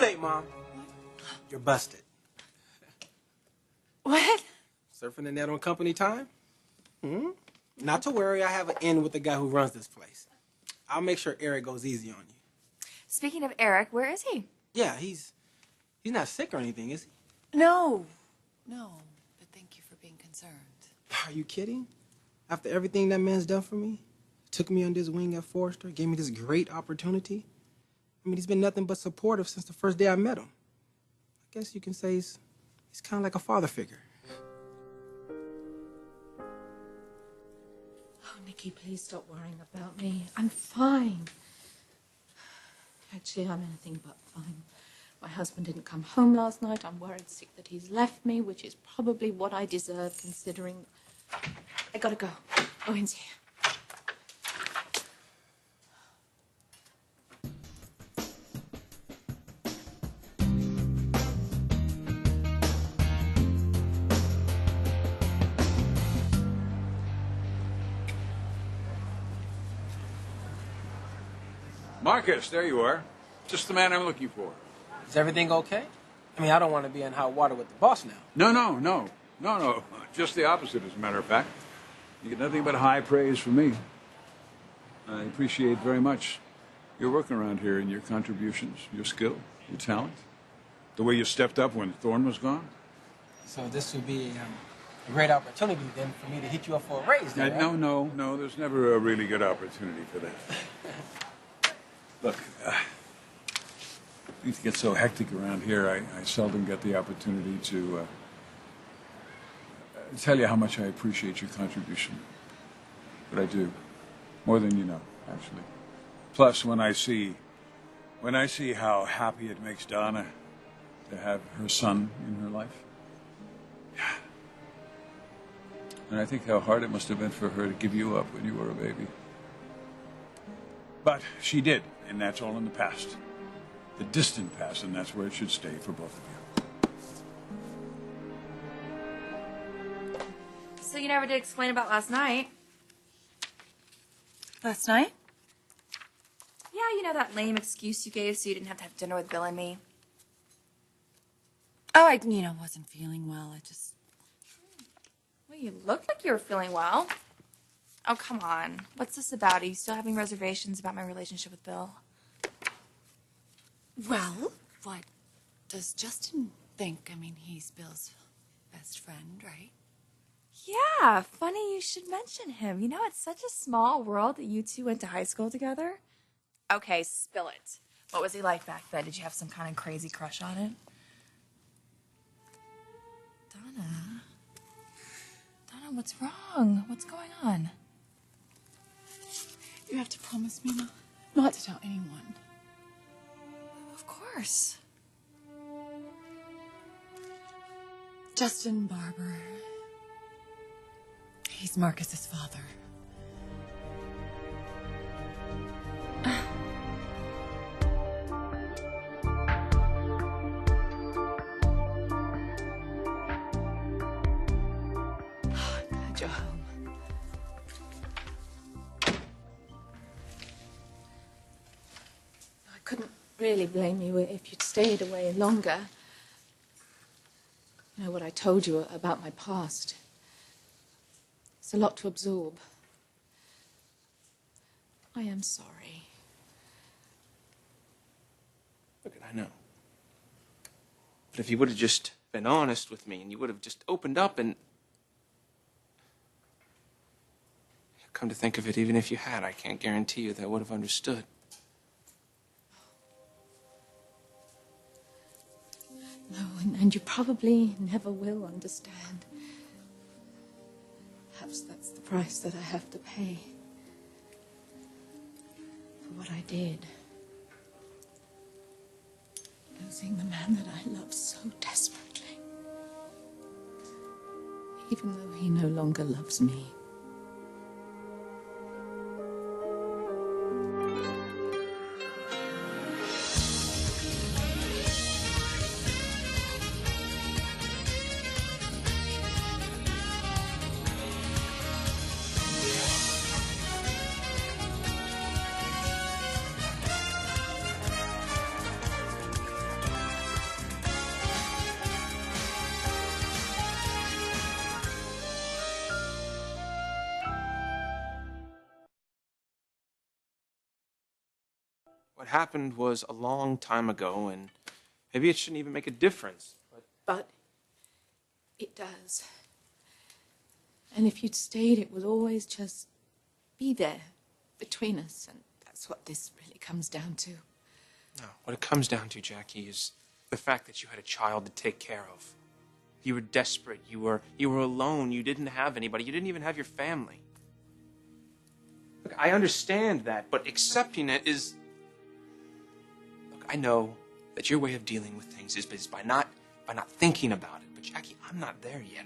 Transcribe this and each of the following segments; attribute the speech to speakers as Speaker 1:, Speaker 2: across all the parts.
Speaker 1: late, Mom. You're busted.
Speaker 2: What?
Speaker 1: Surfing the net on company time? Not to worry, I have an in with the guy who runs this place. I'll make sure Eric goes easy on you.
Speaker 2: Speaking of Eric, where is he?
Speaker 1: Yeah, he's not sick or anything, is he?
Speaker 2: No, but thank you for being concerned.
Speaker 1: Are you kidding? After everything that man's done for me, took me under his wing at Forrester, gave me this great opportunity. I mean, he's been nothing but supportive since the first day I met him. I guess you can say he's kind of like a father figure.
Speaker 2: Oh, Nikki, please stop worrying about me. I'm fine. Actually, I'm anything but fine. My husband didn't come home last night. I'm worried sick that he's left me, which is probably what I deserve, considering... I gotta go. Owen's here.
Speaker 3: Marcus, there you are. Just the man I'm looking for.
Speaker 1: Is everything okay? I mean, I don't want to be in hot water with the boss now.
Speaker 3: No. Just the opposite, as a matter of fact. You get nothing but high praise from me. I appreciate very much your work around here and your contributions, your skill, your talent, the way you stepped up when Thorne was gone.
Speaker 1: So this would be a great opportunity then for me to hit you up for a raise, then, right?
Speaker 3: No. There's never a really good opportunity for that. Look, things get so hectic around here, I seldom get the opportunity to tell you how much I appreciate your contribution. But I do. More than you know, actually. Plus, when I see how happy it makes Donna to have her son in her life. Yeah. And I think how hard it must have been for her to give you up when you were a baby. But she did, and that's all in the past. The distant past, and that's where it should stay for both of you.
Speaker 2: So you never did explain about last night?
Speaker 4: Last night?
Speaker 2: Yeah, you know that lame excuse you gave so you didn't have to have dinner with Bill and me?
Speaker 4: Oh, I wasn't feeling well.
Speaker 2: Well, you looked like you were feeling well. Oh, come on. What's this about? Are you still having reservations about my relationship with Bill?
Speaker 4: Well, what does Justin think? I mean, he's Bill's best friend, right?
Speaker 2: Yeah, funny you should mention him. You know, it's such a small world that you two went to high school together. Okay, spill it. What was he like back then? Did you have some kind of crazy crush on him? Donna, what's wrong? What's going on?
Speaker 4: You have to promise me not to tell anyone.
Speaker 2: Of course.
Speaker 4: Justin Barber. He's Marcus's father. I'm glad you're home.
Speaker 2: I couldn't really blame you if you'd stayed away longer. You know what I told you about my past. It's a lot to absorb. I am sorry.
Speaker 1: Look, I know. But if you would have just been honest with me and you would have just opened up and... Come to think of it, even if you had, I can't guarantee you that I would have understood.
Speaker 2: No, and you probably never will understand. Perhaps that's the price that I have to pay for what I did. Losing the man that I loved so desperately. Even though he no longer loves me.
Speaker 5: What happened was a long time ago, and maybe it shouldn't even make a difference.
Speaker 4: But it does. And if you'd stayed, it would always just be there between us, and that's what this really comes down to.
Speaker 5: No, what it comes down to, Jackie, is the fact that you had a child to take care of. You were desperate. You were alone. You didn't have anybody. You didn't even have your family. Look, I understand that, but accepting it is... Look, I know that your way of dealing with things is by not thinking about it. But Jackie, I'm not there yet.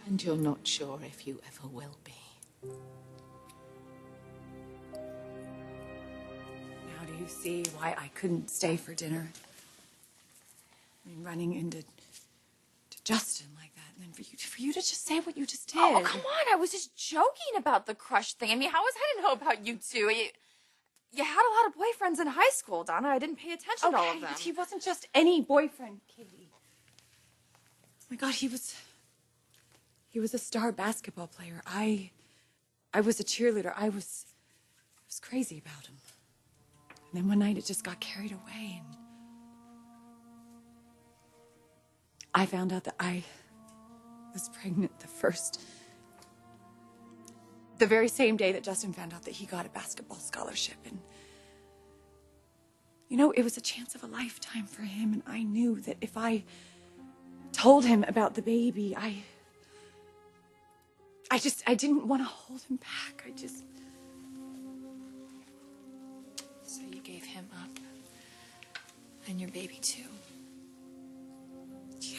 Speaker 4: And you're not sure if you ever will be. Now do you see why I couldn't stay for dinner? I mean, running into Justin like that, and then for you to just say what you just did.
Speaker 2: Oh, come on. I was just joking about the crush thing. I mean, how was I to know about you two? You had a lot of boyfriends in high school, Donna. I didn't pay attention to all of them.
Speaker 4: But he wasn't just any boyfriend, Katie. Oh my God, he was a star basketball player. I was a cheerleader. I was crazy about him. And then one night it just got carried away, and I found out that I was pregnant the very same day that Justin found out that he got a basketball scholarship. And, you know, it was a chance of a lifetime for him. And I knew that if I told him about the baby, I didn't want to hold him back.
Speaker 2: So you gave him up. And your baby, too.
Speaker 4: Yeah.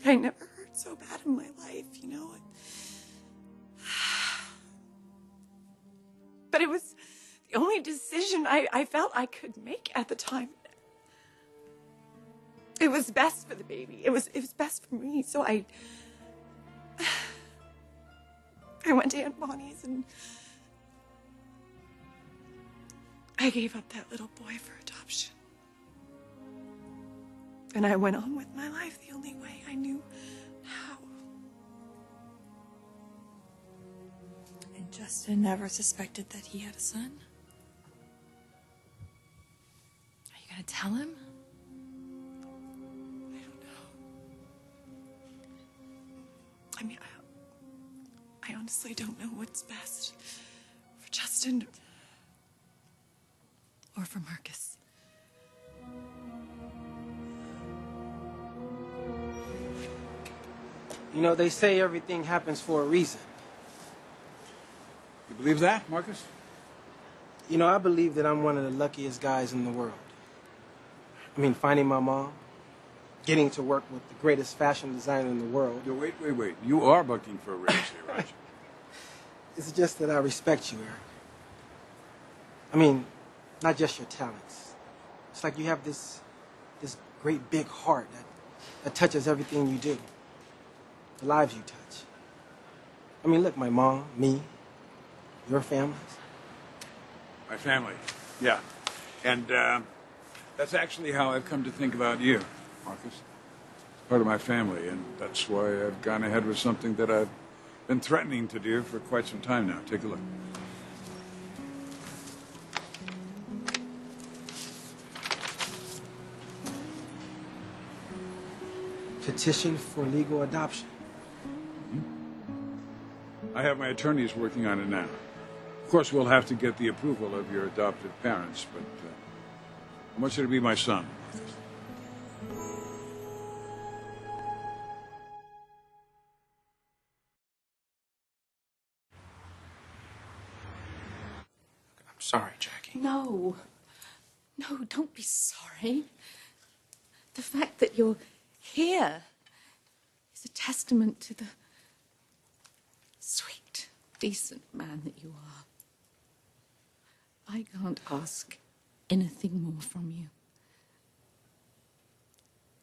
Speaker 4: I never hurt so bad in my life, you know. But it was the only decision I felt I could make at the time. It was best for the baby. It was best for me. So I went to Aunt Bonnie's and I gave up that little boy for adoption. And I went on with my life the only way I knew how.
Speaker 2: And Justin never suspected that he had a son? Are you going to tell him?
Speaker 4: I don't know. I mean, I honestly don't know what's best for Justin or for Marcus.
Speaker 1: You know, they say everything happens for a reason.
Speaker 3: You believe that, Marcus?
Speaker 1: You know, I believe that I'm one of the luckiest guys in the world. I mean, finding my mom, getting to work with the greatest fashion designer in the world.
Speaker 3: Yo, wait. You are bucking for a raise here, aren't you?
Speaker 1: It's just that I respect you, Eric. I mean, not just your talents. It's like you have this great big heart that touches everything you do, the lives you touch. I mean, look, my mom, me, your families.
Speaker 3: My family, yeah. And that's actually how I've come to think about you, Marcus. Part of my family, and that's why I've gone ahead with something that I've been threatening to do for quite some time now. Take a look.
Speaker 1: Petition for legal adoption.
Speaker 3: I have my attorneys working on it now. Of course, we'll have to get the approval of your adoptive parents, but I want you to be my son.
Speaker 5: I'm sorry, Jackie.
Speaker 4: No, don't be sorry. The fact that you're here is a testament to the sweet, decent man that you are. I can't ask anything more from you.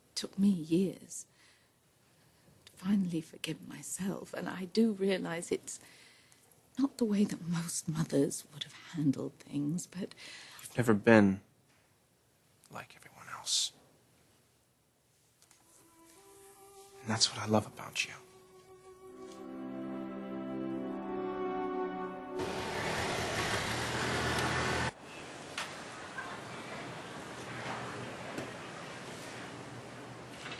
Speaker 4: It took me years to finally forgive myself, and I do realize it's not the way that most mothers would have handled things, but...
Speaker 5: You've never been like everyone else. And that's what I love about you.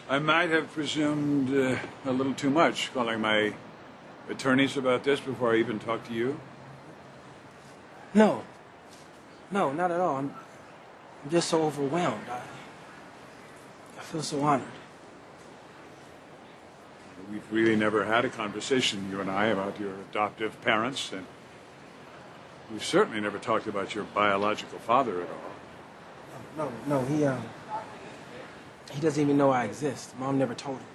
Speaker 3: I might have presumed a little too much, calling my attorneys about this before I even talked to you.
Speaker 1: No. No, not at all. I'm just so overwhelmed. I feel so honored.
Speaker 3: We've really never had a conversation, you and I, about your adoptive parents, and we've certainly never talked about your biological father at all.
Speaker 1: No, he doesn't even know I exist. Mom never told him.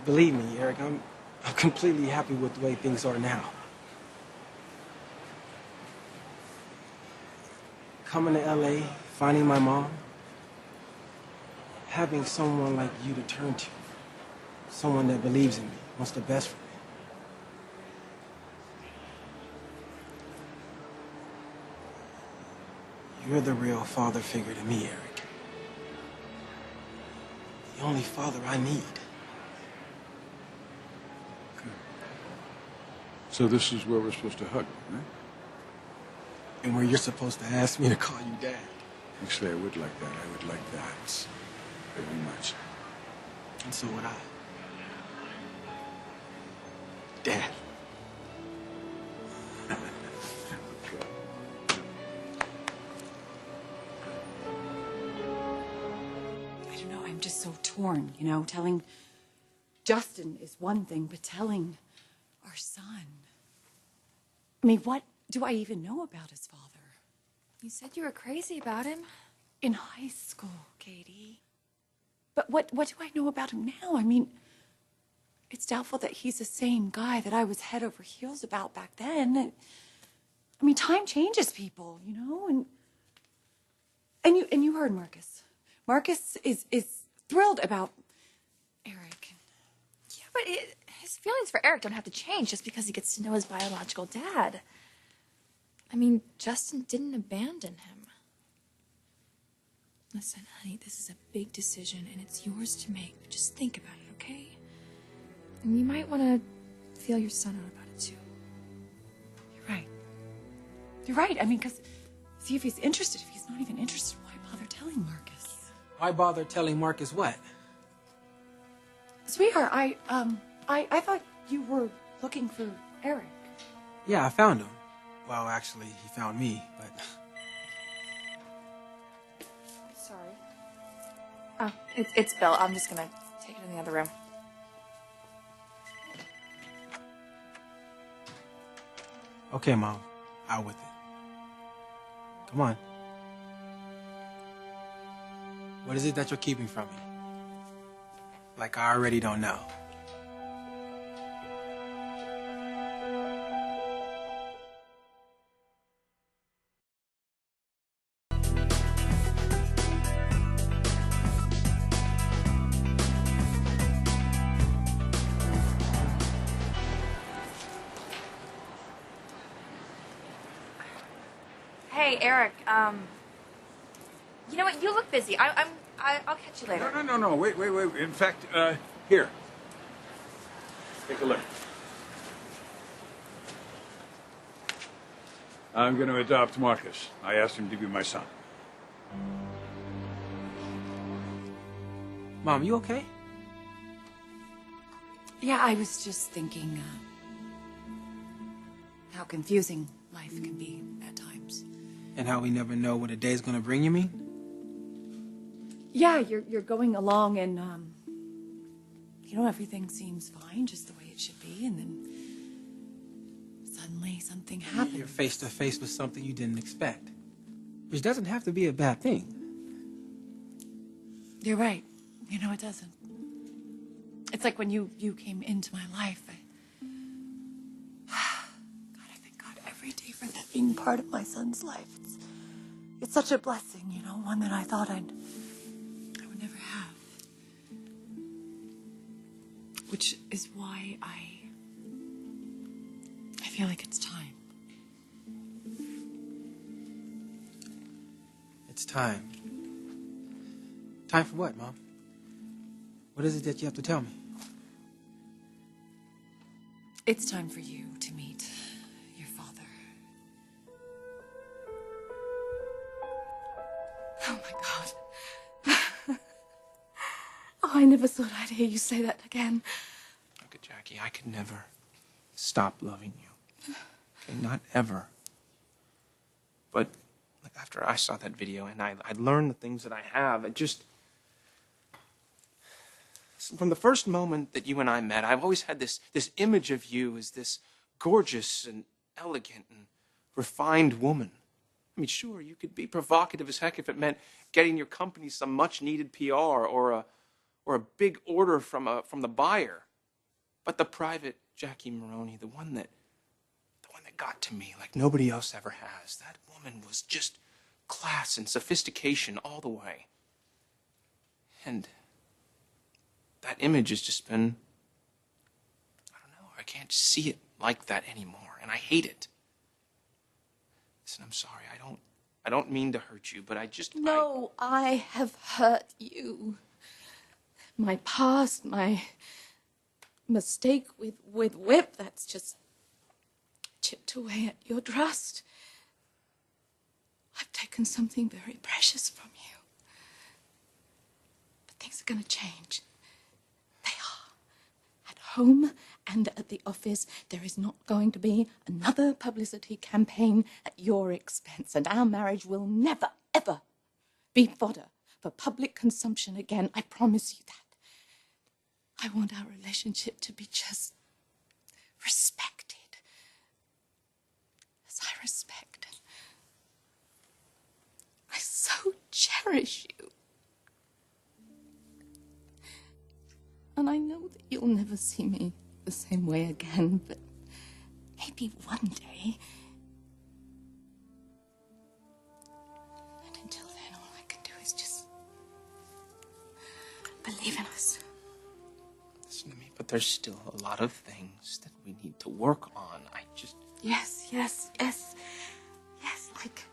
Speaker 1: Believe me, Eric, I'm completely happy with the way things are now. Coming to LA, finding my mom, having someone like you to turn to, someone that believes in me, wants the best for me. You're the real father figure to me, Eric. The only father I need.
Speaker 3: Okay. So this is where we're supposed to hug, right?
Speaker 1: And where you're supposed to ask me to call you Dad.
Speaker 3: Actually, I would like that. I would like that very much.
Speaker 1: And so would I. Dad.
Speaker 4: I don't know, I'm just so torn, you know? Telling Justin is one thing, but telling our son... I mean, what do I even know about his father?
Speaker 2: You said you were crazy about him.
Speaker 4: In high school, Katie. But what do I know about him now? I mean, it's doubtful that he's the same guy that I was head over heels about back then. I mean, time changes people, you know? And you heard Marcus. Marcus is thrilled about Eric.
Speaker 2: Yeah, but his feelings for Eric don't have to change just because he gets to know his biological dad. I mean, Justin didn't abandon him. Listen, honey, this is a big decision and it's yours to make. But just think about it, okay? And you might want to feel your son out about it too.
Speaker 4: You're right. You're right. I mean, because see if he's interested. If he's not even interested, why bother telling Marcus?
Speaker 1: Why bother telling Marcus what?
Speaker 4: Sweetheart, I thought you were looking for Eric.
Speaker 1: Yeah, I found him. Well, actually, he found me, but...
Speaker 2: Sorry. Oh, it's Bill. I'm just gonna take it in the other room.
Speaker 1: Okay, Mom. Out with it. Come on. What is it that you're keeping from me? Like I already don't know.
Speaker 2: Hey, Eric. You know what? You look busy. I'll catch you later.
Speaker 3: No. Wait. In fact, here. Take a look. I'm going to adopt Marcus. I asked him to be my son.
Speaker 1: Mom, you okay?
Speaker 4: Yeah, I was just thinking how confusing life can be at times.
Speaker 1: And how we never know what a day's gonna bring, you mean?
Speaker 4: Yeah, you're going along and you know, everything seems fine, just the way it should be, and then suddenly something happens.
Speaker 1: You're face to face with something you didn't expect. Which doesn't have to be a bad thing.
Speaker 4: You're right. You know, it doesn't. It's like when you came into my life. God, I thank God every day for that being part of my son's life. It's such a blessing, you know, one that I thought I would never have. Which is why I feel like it's time.
Speaker 1: It's time. Time for what, Mom? What is it that you have to tell me?
Speaker 4: It's time for you to meet your father. Oh my God. I never thought I'd hear you say that again.
Speaker 5: Look at Jackie, I could never stop loving you. Okay, not ever. But like, after I saw that video and I learned the things that I have, it just... From the first moment that you and I met, I've always had this image of you as this gorgeous and elegant and refined woman. I mean, sure, you could be provocative as heck if it meant getting your company some much-needed PR or a big order from the buyer. But the private Jackie Maroney, the one that got to me like nobody else ever has, that woman was just class and sophistication all the way. And that image has just been, I don't know, I can't see it like that anymore, and I hate it. Listen, I'm sorry, I don't mean to hurt you, but
Speaker 4: No, I have hurt you. My past, my mistake with Whip, that's just chipped away at your trust. I've taken something very precious from you. But things are going to change. They are. At home and at the office, there is not going to be another publicity campaign at your expense, and our marriage will never, ever be fodder for public consumption again. I promise you that. I want our relationship to be just respected. As I respect. I so cherish you. And I know that you'll never see me the same way again, but maybe one day. And until then, all I can do is just believe in us.
Speaker 5: Listen to me, but there's still a lot of things that we need to work on.
Speaker 4: Yes, like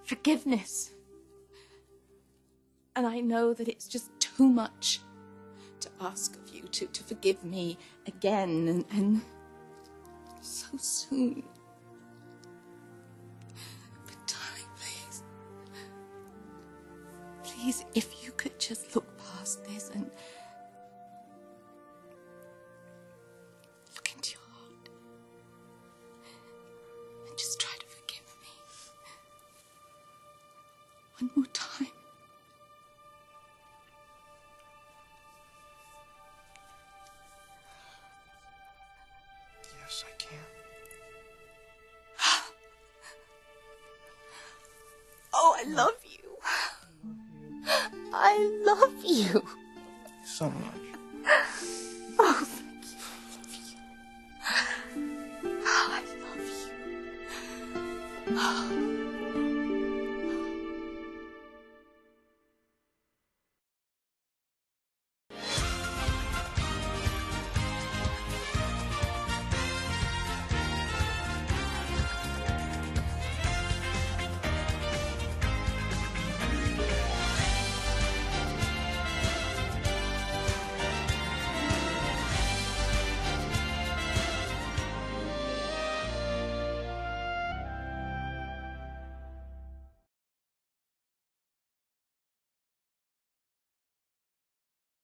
Speaker 4: forgiveness. And I know that it's just too much to ask of you to forgive me again and so soon. But darling, please, if you could just look past this and look into your heart and just try to forgive me one more time.
Speaker 5: Yes, I can.
Speaker 4: Oh, I love you. I love you.
Speaker 5: So much.
Speaker 4: Oh, thank you. I love you. Oh, I love you. Oh.